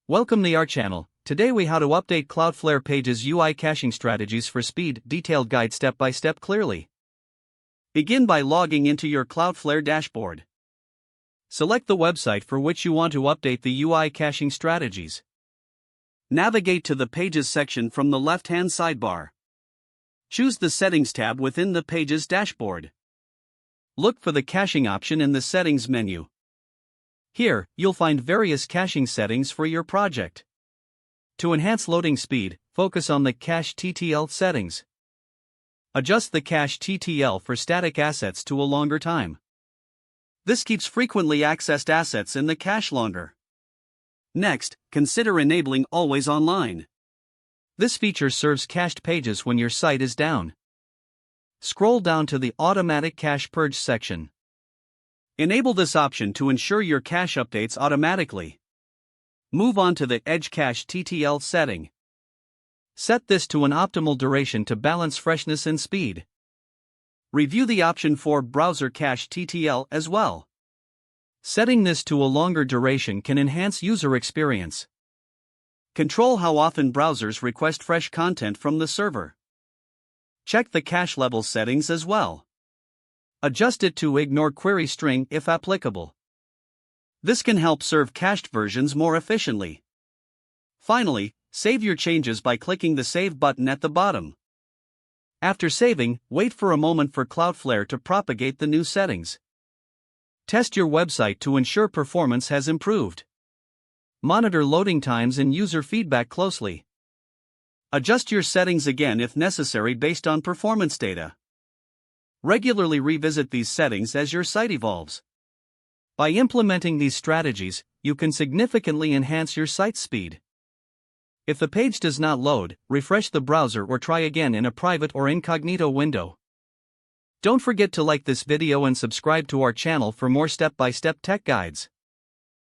Welcome to our channel. Today we how to update Cloudflare Pages UI caching strategies for speed, detailed guide step by step clearly. Begin by logging into your Cloudflare dashboard. Select the website for which you want to update the UI caching strategies. Navigate to the Pages section from the left-hand sidebar. Choose the Settings tab within the Pages dashboard. Look for the caching option in the Settings menu. Here, you'll find various caching settings for your project. To enhance loading speed, focus on the Cache TTL settings. Adjust the Cache TTL for static assets to a longer time. This keeps frequently accessed assets in the cache longer. Next, consider enabling Always Online. This feature serves cached pages when your site is down. Scroll down to the Automatic Cache Purge section. Enable this option to ensure your cache updates automatically. Move on to the Edge Cache TTL setting. Set this to an optimal duration to balance freshness and speed. Review the option for Browser Cache TTL as well. Setting this to a longer duration can enhance user experience. Control how often browsers request fresh content from the server. Check the cache level settings as well. Adjust it to ignore query string if applicable. This can help serve cached versions more efficiently. Finally, save your changes by clicking the Save button at the bottom. After saving, wait for a moment for Cloudflare to propagate the new settings. Test your website to ensure performance has improved. Monitor loading times and user feedback closely. Adjust your settings again if necessary based on performance data. Regularly revisit these settings as your site evolves. By implementing these strategies, you can significantly enhance your site's speed. If the page does not load, refresh the browser or try again in a private or incognito window. Don't forget to like this video and subscribe to our channel for more step-by-step tech guides.